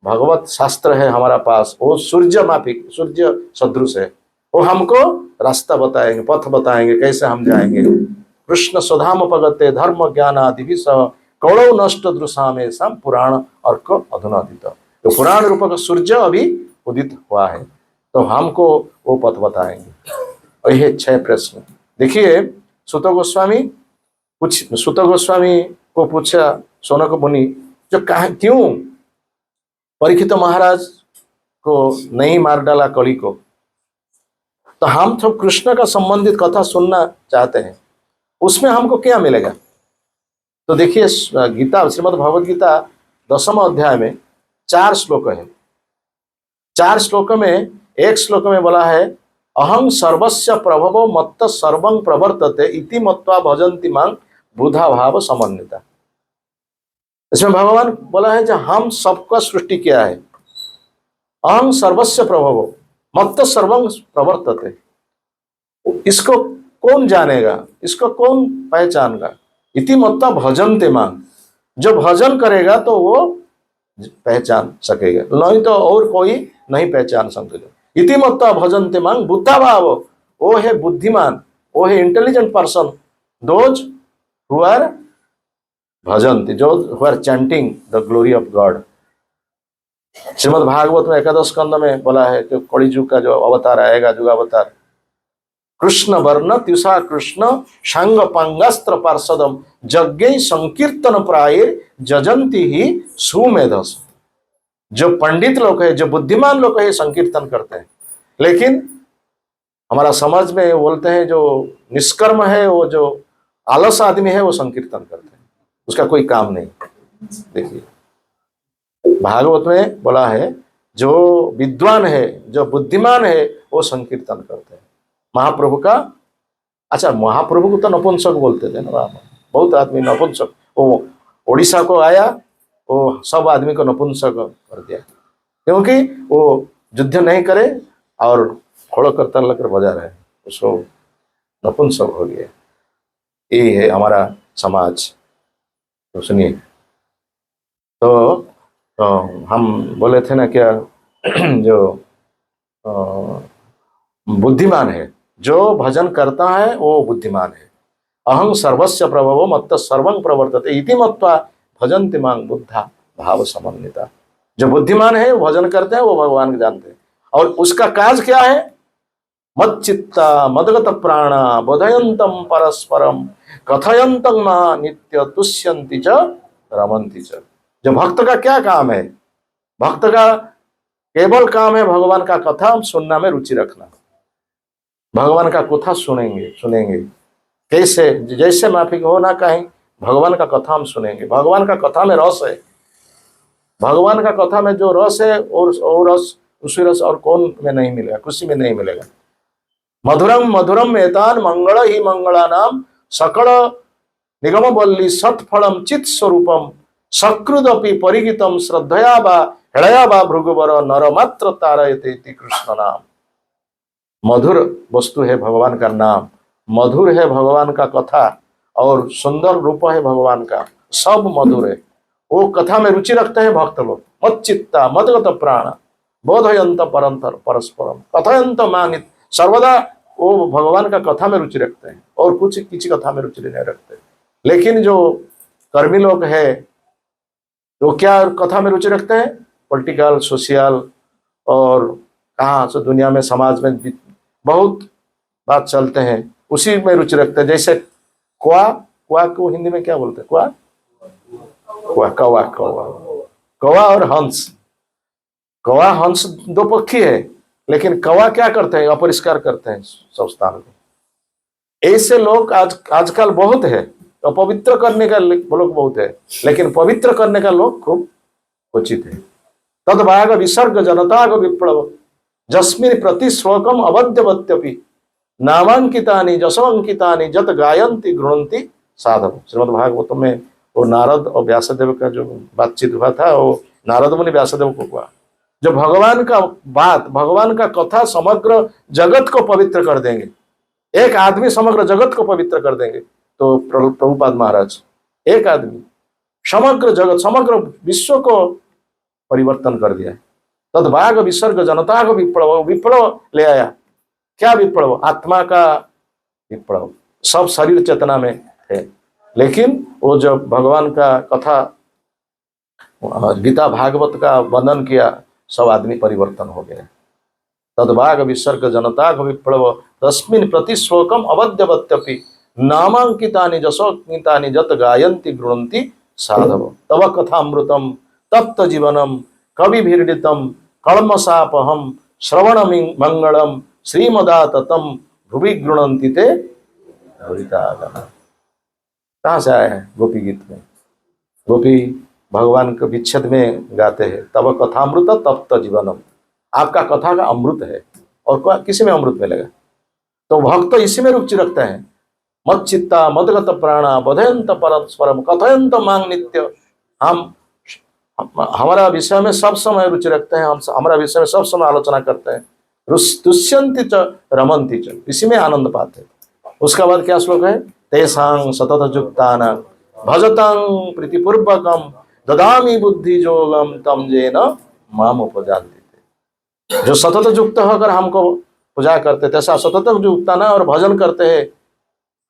Speaker 1: भगवत शास्त्र है हमारा पास, वो सूर्य माफिक, सूर्य सदृश है, वो हमको रास्ता बताएंगे, पथ बताएंगे कैसे हम जाएंगे। कृष्ण स्वधाम अपगते धर्म ज्ञानादि सह कौड़व नष्ट दृशामेशम पुराण अर्क अधुनादित। तो पुराण रूप का सूर्य अभी उदित हुआ है, तो हमको वो पथ बताएंगे। और ये 6 प्रश्न देखिए। सुत गोस्वामी को पूछा सोनक मुनि, जो क्यों परीक्षित महाराज को नहीं मार डाला कली को? तो हम तो कृष्ण का संबंधित कथा सुनना चाहते हैं, उसमें हमको क्या मिलेगा? तो देखिए गीता, श्रीमद् भगवद गीता 10वें अध्याय में 4 श्लोक है। 4 श्लोक में एक श्लोक में बोला है अहं सर्वस्य प्रभवो मत्त सर्वं प्रवर्तते इति मत्वा भजन्ति मां बुधा भाव समन्विता। इसमें भगवान बोला है जो हम सबका सृष्टि किया है, अहं सर्वस्य प्रभवो मत्त सर्वं प्रवर्तते। इसको कौन जानेगा, इसको कौन पहचानेगा? इति मत्वा भजन्ते मां, जो भजन करेगा तो वो पहचान सकेगा, नहीं तो और कोई नहीं पहचान सकेगा। इति मत्वा भजन्ते मां बुद्धा भाव, वो है बुद्धिमान, वो है intelligent person, those who are भजन्ति, जो who are chanting the glory of God. Shrimad Bhagavat में 11 स्कंद में बोला है कि कलिजुग का जो अवतार आएगा, युगावतार, कृष्ण वर्ण त्युषा कृष्ण सांग पांगास्त्र पार्षदम यज्ञ संकीर्तन प्रायर जजंती ही सुमेधस। जो पंडित लोग है, जो बुद्धिमान लोग है, संकीर्तन करते हैं, लेकिन हमारा समाज में बोलते हैं जो निष्कर्म है, वो जो आलस आदमी है, वो संकीर्तन करते हैं, उसका कोई काम नहीं। देखिए भागवत में बोला है जो विद्वान है, जो बुद्धिमान है, वो संकीर्तन करते हैं महाप्रभु का। अच्छा, महाप्रभु को तो नपुंसक बोलते थे ना, बहुत आदमी नपुंसक, वो उड़ीसा को आया, वो सब आदमी को नपुंसक कर दिया, क्योंकि वो युद्ध नहीं करे और खोड़ करता लेकर बजा रहे, उसको नपुंसक हो गया। ये है हमारा समाज। तो सुनिए, तो हम बोले थे ना क्या, जो बुद्धिमान है, जो भजन करता है वो बुद्धिमान है। अहं सर्वस्य प्रभवो मत्त सर्वं प्रवर्तते इति मत्वा भजन्ति मां बुद्धा भाव समन्विता। जो बुद्धिमान है वो भजन करते हैं, वो भगवान को जानते हैं। और उसका काज क्या है? मच्चित्ता मदगत प्राणा बोधयंतम परस्परम कथयंतम मा नित्य तुष्यन्ति च रमन्ति च। जो भक्त का क्या काम है? भक्त का केवल काम है भगवान का कथा सुनना में रुचि रखना। भगवान का कथा सुनेंगे कैसे? जैसे माफिक हो ना कहीं, भगवान का कथा हम सुनेंगे। भगवान का कथा में रस है, भगवान का कथा में जो रस है और रस, उसी रस और कौन में नहीं मिलेगा, किसी में नहीं मिलेगा। मधुरम मधुरम एतान मंगल ही मंगलानाम सकल निगम बल्ली सत्फलम चित स्वरूपम सकृदपि परिगितम श्रद्धया बा हृदया बा भृगुवर नर मात्र तारयते इति कृष्ण नाम। मधुर वस्तु है भगवान का नाम, मधुर है भगवान का कथा, और सुंदर रूप है भगवान का, सब मधुर है। वो कथा में रुचि रखते हैं भक्त लोग। मच्चित्ता मदगत प्राण बोधयंत परंतर परस्परम कथयंत मानित, सर्वदा वो भगवान का कथा में रुचि रखते हैं और कुछ किसी कथा में रुचि नहीं रखते। लेकिन जो कर्मी लोग है तो क्या कथा में रुचि रखते हैं? पॉलिटिकल, सोशल और कहाँ से दुनिया में, समाज में बहुत बात चलते हैं, उसी में रुचि रखते हैं। जैसे क्वा, क्वा को हिंदी में क्या बोलते हैं? क्वा, क्वा, कौवा, कौवा, कौवा और हंस। कौवा हंस दो पक्षी है, लेकिन कौवा क्या करते हैं? अपरिष्कार करते हैं संस्थान को। ऐसे लोग आजकल बहुत है। तो पवित्र करने का लोग बहुत है, लेकिन पवित्र करने का लोग खूब उचित है। तद्भाग विसर्ग जनताग विप्लव जस्मिन प्रति श्लोकम अवध्यवत्यपि नामांकितानि जसवंकितानि जत गायन्ति गृणन्ति साधव। श्रीमद् भागवत में वो नारद और व्यासदेव का जो बातचीत हुआ था, वो नारद मुनि व्यासदेव को हुआ। जो भगवान का बात, भगवान का कथा समग्र जगत को पवित्र कर देंगे, एक आदमी समग्र जगत को पवित्र कर देंगे। तो प्रभुपाद महाराज, एक आदमी समग्र जगत, समग्र विश्व को परिवर्तन कर दिया। तद्भाग विसर्ग जनता को विप्लव, विप्लव ले आया। क्या विप्लव? आत्मा का विप्लव। सब शरीर चेतना में है, लेकिन वो जब भगवान का कथा गीता भागवत का वर्णन किया, सब आदमी परिवर्तन हो गए। तद्भाग विसर्ग जनता विप्लव तस्मिन् प्रति श्लोकम अवध्यवत्यपि नामांकितानि जसोक्तानि जत गायन्ति गृणन्ति साधव। तव कथामृतम तप्त जीवनम कविभिर्डितम कल्मषापहम श्रवण मंगलम श्रीमदाततम भुवि गृणन्ति ते भवितागम। कहाँ से आया है? गोपी गीत में गोपी भगवान के विच्छेद में गाते हैं, तब कथामृत तप्त जीवनम। आपका कथा का अमृत है, और किसी में अमृत मिलेगा? तो भक्त इसी में रुचि रखते हैं। मच्चित्ता मदगत प्राणा बोधयंत परस्परम कथयंत मांग नित्य। हम हमारा विषय में सब समय रुचि रखते हैं, हम हमारा विषय में सब समय आलोचना करते हैं। तुष्यन्ति च रमन्ति च, इसी में आनंद पाते हैं। उसका बाद क्या श्लोक है? तेषां सतत युक्तान भजतां प्रीतिपूर्वकम ददामि बुद्धि जोगम तम जेन माम उपजान्ति। जो सतत युक्त होकर हमको पूजा करते, तैसा सतत युक्तान और भजन करते हैं,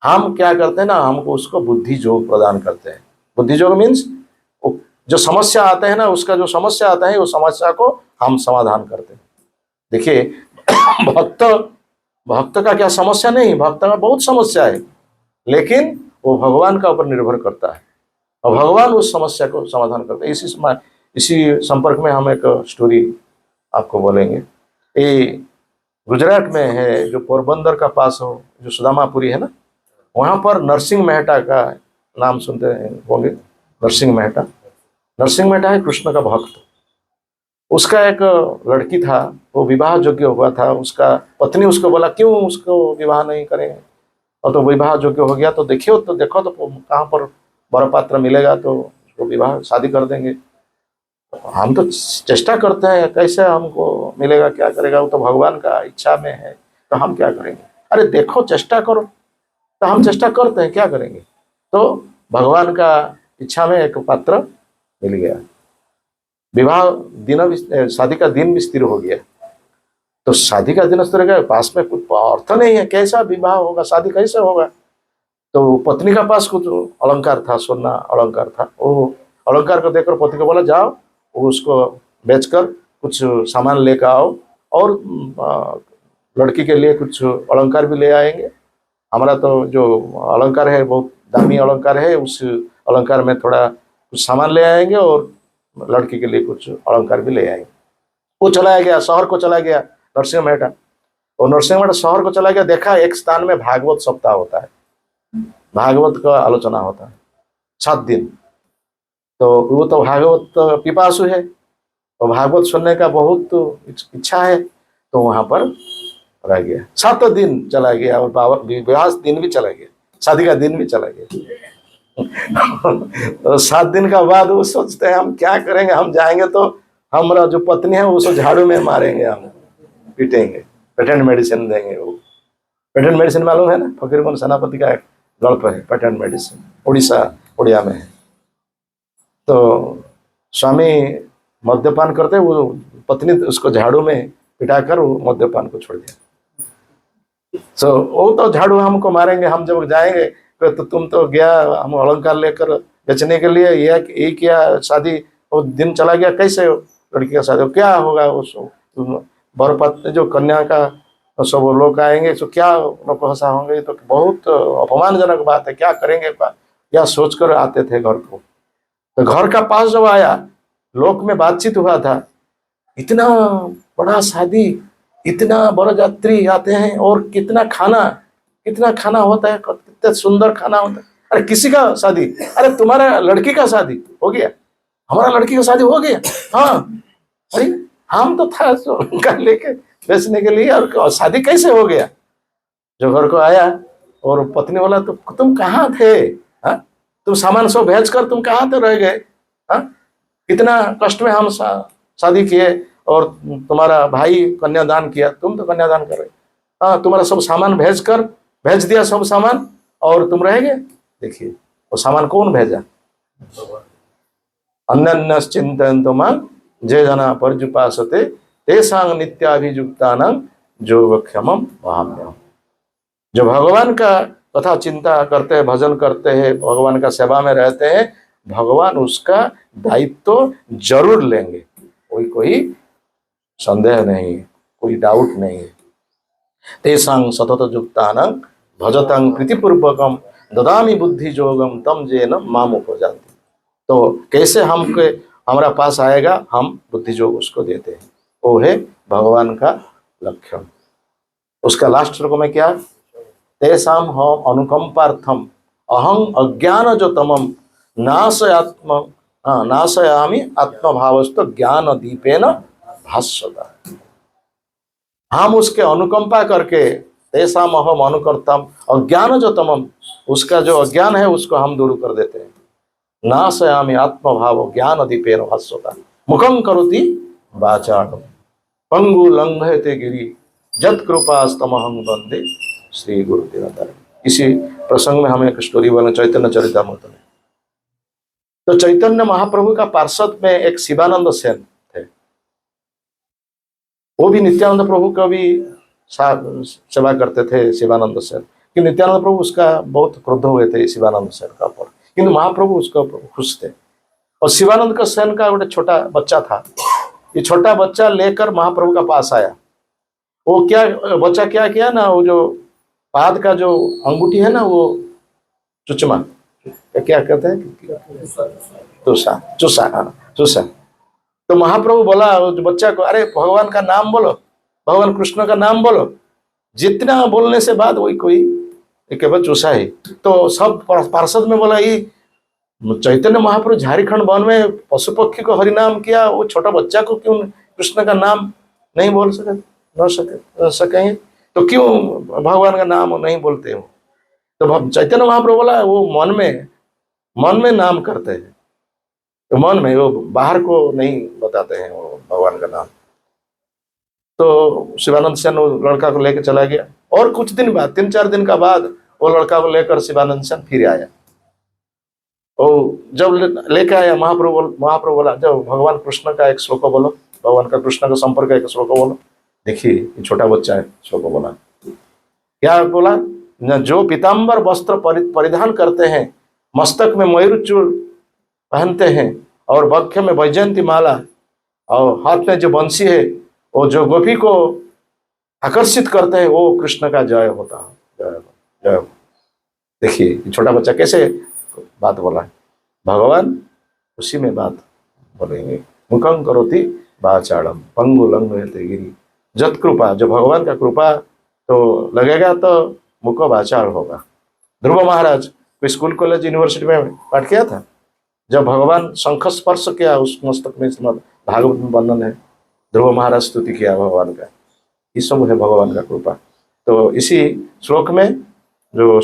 Speaker 1: हम क्या करते हैं ना, हमको उसको बुद्धि योग प्रदान करते हैं। बुद्धि योग मीन्स जो समस्या आते हैं ना, उसका जो समस्या आता है, वो समस्या को हम समाधान करते हैं। देखिए भक्त का क्या समस्या नहीं, भक्त का बहुत समस्या है, लेकिन वो भगवान का ऊपर निर्भर करता है और भगवान उस समस्या को समाधान करते हैं। इसी संपर्क में हम एक स्टोरी आपको बोलेंगे। ये गुजरात में है, जो पोरबंदर का पास हो, जो सुदामापुरी है ना, वहाँ पर नरसिंह मेहता का नाम सुनते हैं होंगे। नरसिंह मेहता है कृष्ण का भक्त। उसका एक लड़की था, वो विवाह योग्य हुआ था। उसका पत्नी उसको बोला क्यों उसको विवाह नहीं करें, और तो विवाह योग्य हो गया तो देखो तो कहाँ पर वर पात्र मिलेगा तो उसको विवाह शादी कर देंगे। हम तो चेष्टा करते हैं, कैसे हमको मिलेगा, क्या करेगा, वो तो भगवान का इच्छा में है, तो हम क्या करेंगे। अरे देखो चेष्टा करो, तो हम चेष्टा करते हैं, क्या करेंगे। तो भगवान का इच्छा में एक पात्र मिल गया, विवाह दिन भी, शादी का दिन भी स्थिर हो गया। तो शादी का दिन स्थिर हो गया, पास में कुछ अर्थ नहीं है, कैसा विवाह होगा, शादी कैसे होगा। तो पत्नी का पास कुछ अलंकार था, सोना अलंकार था। वो अलंकार को देखकर पति को बोला, जाओ वो उसको बेचकर कुछ सामान लेकर आओ, और लड़की के लिए कुछ अलंकार भी ले आएंगे। हमारा तो जो अलंकार है बहुत दामी अलंकार है, उस अलंकार में थोड़ा कुछ सामान ले आएंगे, और लड़की के लिए कुछ अलंकार भी ले आएंगे। वो चलाया गया, शहर को चला गया नरसिंह मेहता। और नरसिंह मेहता शहर को चला गया, देखा एक स्थान में भागवत सप्ताह होता है, भागवत का आलोचना होता है 7 दिन। तो वो तो भागवत पिपासु है, और भागवत सुनने का बहुत इच्छा है, तो वहां पर रह गया। 7 दिन चला गया, और विवाह दिन भी चला गया, शादी का दिन भी चला गया। तो 7 दिन का बाद वो सोचते हैं हम क्या करेंगे, हम जाएंगे तो हमारा जो पत्नी है उसको झाड़ू में मारेंगे, हम पीटेंगे, पेटेंट मेडिसिन देंगे। वो पेटेंट मेडिसिन मालूम है ना, फकीरमोहन सेनापति का एक गल्प है, पेटेंट मेडिसिन, उड़िया में है। तो स्वामी मद्यपान करते, वो पत्नी उसको झाड़ू में पिटाकर वो मद्यपान को छोड़ दिया। तो वो तो झाड़ू हमको मारेंगे, हम जब जाएंगे तो तुम तो गया हम अलंकार लेकर बेचने के लिए, ये किया, शादी वो दिन चला गया, कैसे लड़की का शादी क्या होगा। वो बरपत जो कन्या का सब लोग आएंगे तो क्या नौकहसा होंगे, तो बहुत अपमानजनक बात है, क्या करेंगे, या सोचकर आते थे घर को। तो घर का पास जब आया, लोक में बातचीत हुआ था, इतना बड़ा शादी, इतना बरयात्री आते हैं, और कितना खाना होता है, कितना सुंदर खाना होता है। अरे किसी का शादी, अरे तुम्हारा लड़की का शादी हो गया, हमारा लड़की का शादी हो गया, हाँ। अरे हम तो था उनका लेके बेचने के लिए, और शादी कैसे हो गया। जो घर को आया, और पत्नी बोला, तो तुम कहाँ थे, हाँ, तुम सामान सब भेज कर तुम कहाँ थे रह गए, हाँ, कितना कष्ट में हम शादी किए, और तुम्हारा भाई कन्यादान किया, तुम तो कन्यादान कर रहे, हाँ, तुम्हारा सब सामान भेज दिया सब सामान, और तुम रह गए। देखिए वो सामान कौन भेजा, अन्य चिंतन तुम जे जना पर्जुपासते तेसांग नित्याभियुक्तानां योगक्षेमं वहाम्यहम्। जो भगवान का कथा चिंता करते हैं, भजन करते हैं, भगवान का सेवा में रहते हैं, भगवान उसका दायित्व जरूर लेंगे, कोई संदेह नहीं, कोई डाउट नहीं है। तेसांग सतत युक्तानां भजतां प्रीतिपूर्वकम ददामि बुद्धि योगम तम जेन माम उपजाति। तो कैसे हमारा पास आएगा, हम बुद्धि योग उसको देते हैं, वो है भगवान का लक्षण। उसका लास्ट श्लोक में क्या, तेसाम हम अनुकंपार्थम अहं अज्ञान जो तमम नाशयामि आत्मभावस्त ज्ञान दीपेन भास्वता। हम उसके अनुकंपा करके, तेसाम अहम अनुकर्तम अज्ञान जो तमम, उसका जो अज्ञान है उसको हम दूर कर देते हैं। नाशयामि आत्मभाव ज्ञान दीपेन भास्वता। मुखं करोति वाचालं पंगु लंघयते गिरि जत कृपास्तमहं वंदे श्री गुरु दिनकर। इसी प्रसंग में हमें एक स्टोरी बोले, चैतन्य चरितामृत में। तो चैतन्य महाप्रभु का पार्षद में एक शिवानंद सेन थे, वो भी नित्यानंद प्रभु का भी सेवा करते थे, शिवानंद सेन। कि नित्यानंद प्रभु उसका बहुत क्रोध हुए थे शिवानंद सेन का ऊपर, किंतु महाप्रभु उसका खुश थे। और शिवानंद का सेन का एक छोटा बच्चा था, ये छोटा बच्चा लेकर महाप्रभु का पास आया। वो बच्चा क्या किया ना, वो जो पाद का जो अंगूठी है ना, वो चुचमा, क्या कहते हैं, चूसा। तो महाप्रभु बोला उस बच्चा को, अरे भगवान का नाम बोलो, भगवान कृष्ण का नाम बोलो। जितना बोलने से बाद वही कोई केवल चूसा है। तो सब पार्षद में बोला, ये चैतन्य महाप्रभु झारखंड वन में पशु पक्षी को हरिनाम किया, वो छोटा बच्चा को क्यों कृष्ण का नाम नहीं बोल सकेंगे, तो क्यों भगवान का नाम नहीं बोलते हो। तो चैतन्य महाप्रभु बोला, वो मन में नाम करते हैं, तो मन में, वो बाहर को नहीं बताते हैं वो भगवान का नाम। तो शिवानंद सेन वो लड़का को लेकर चला गया, और कुछ दिन बाद, 3-4 दिन का बाद, वो लड़का को लेकर शिवानंद सेन फिर आया। वो जब लेके आया, महाप्रभु बोला, जब भगवान कृष्ण का एक श्लोक बोलो, भगवान का कृष्ण का संपर्क का एक श्लोक बोलो। देखिए ये छोटा बच्चा है, श्लोक बोला, क्या बोला? न जो पीताम्बर वस्त्र परिधान करते हैं, मस्तक में मयूरचूड़ पहनते हैं, और वक्ष में वैजयंती माला, और हाथ में जो बंसी है, वो जो गोपी को आकर्षित करते हैं, वो कृष्ण का जय होता है, जय जय। देखिए छोटा बच्चा कैसे बात बोला है। भगवान उसी में बात बोलेंगे। मुखं करोति वाचालम पंगु लंघयते गिरि जत कृपा, जो भगवान का कृपा तो लगेगा तो मुख वाचाल होगा। ध्रुव महाराज कोई स्कूल कॉलेज यूनिवर्सिटी में पाठ किया था, जब भगवान शंख स्पर्श किया उस मस्तक में, इसमें भागवत में वर्णन है, ध्रुव महाराज स्तुति किया भगवान का। ये सब है भगवान का कृपा। तो इसी श्लोक में जो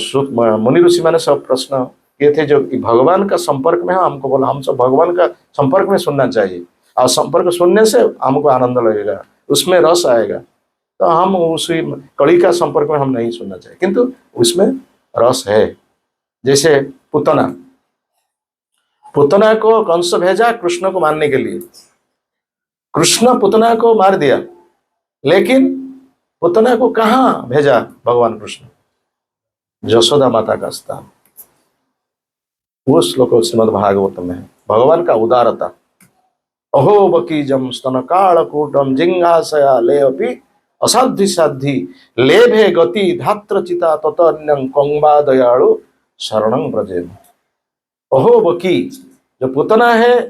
Speaker 1: मुनि ऋषि मैंने सब प्रश्न किए थे, जो भगवान का संपर्क में है, हमको बोला हम सब भगवान का संपर्क में सुनना चाहिए, और संपर्क सुनने से हमको आनंद लगेगा, उसमें रस आएगा। तो हम उसी कड़ी का संपर्क में हम नहीं सुनना चाहिए, किंतु उसमें रस है। जैसे पुतना को कंस भेजा कृष्ण को मारने के लिए, कृष्ण पुतना को मार दिया, लेकिन पुतना को कहाँ भेजा भगवान कृष्ण? यशोदा माता का स्थान। वो श्लोक श्रीमद् भागवत में है, भगवान का उदारता। अहो बकीजम स्तन कालकूटम जिंगासया ले अपि असाध्य साध्य लेभे गति धात्र चिता ततन्यं कंबा दयालु शरणं ब्रजेम। अहो बकी, जो पुतना है,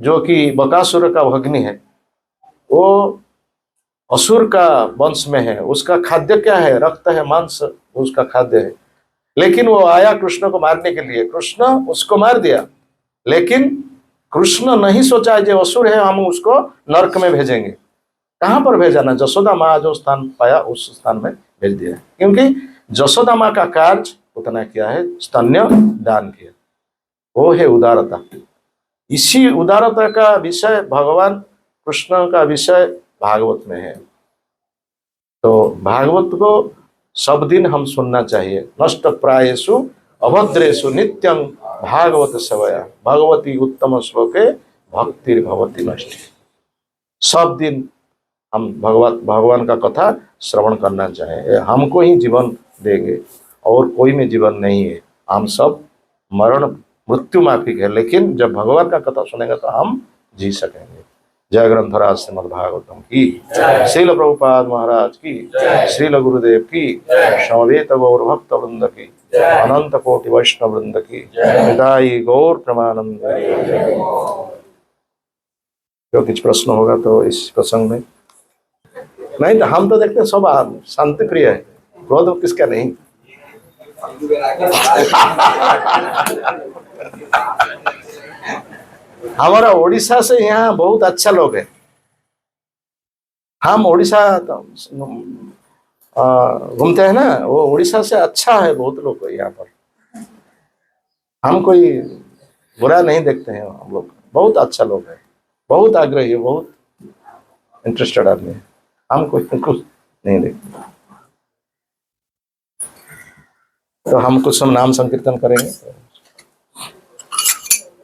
Speaker 1: जो कि बकासुर का भग्नि है, वो असुर का वंश में है, उसका खाद्य क्या है? रक्त है, मांस उसका खाद्य है। लेकिन वो आया कृष्ण को मारने के लिए, कृष्ण उसको मार दिया, लेकिन कृष्ण नहीं सोचा जो असुर है हम उसको नरक में भेजेंगे। कहाँ पर भेजा ना? जसोदा माँ जो स्थान पाया उस स्थान में भेज दिया, क्योंकि जसोदा माँ का कार्य उतना किया है, स्तन्य दान किया। वो है उदारता। इसी उदारता का विषय भगवान कृष्ण का विषय भागवत में है। तो भागवत को सब दिन हम सुनना चाहिए। नष्ट प्रायेषु अभद्रेषु नित्यं भागवत सेवया भगवती उत्तम श्लोके भक्ति भवती नष्ट। सब दिन हम भगवान का कथा श्रवण करना चाहिए। हमको ही जीवन देंगे और कोई में जीवन नहीं है। हम सब मरण मृत्यु माफिक है, लेकिन जब भगवान का कथा सुनेंगे तो हम जी सकेंगे। जय ग्रंथराज श्रीमद् भागवतम की, श्रील प्रभुपाद महाराज की, श्रील गुरुदेव की, समवेत गौर भक्त वृंद की, अनंत कोटि वैष्णव वृंद की, हृदय गौर प्रमानंद। जो कुछ प्रश्न होगा तो इस प्रसंग में, नहीं तो हम तो देखते हैं सब शांति प्रिय है, क्रोध किसका नहीं। हमारा ओडिशा से यहाँ बहुत अच्छा लोग है। हम ओडिशा घूमते हैं ना, वो ओडिशा से अच्छा है बहुत लोग को यहाँ पर। हम कोई बुरा नहीं देखते हैं, हम लोग बहुत अच्छा लोग है, बहुत आग्रही है, बहुत इंटरेस्टेड आदमी है। हम कोई कुछ नहीं देखते। तो हम कुछ हम नाम संकीर्तन करेंगे।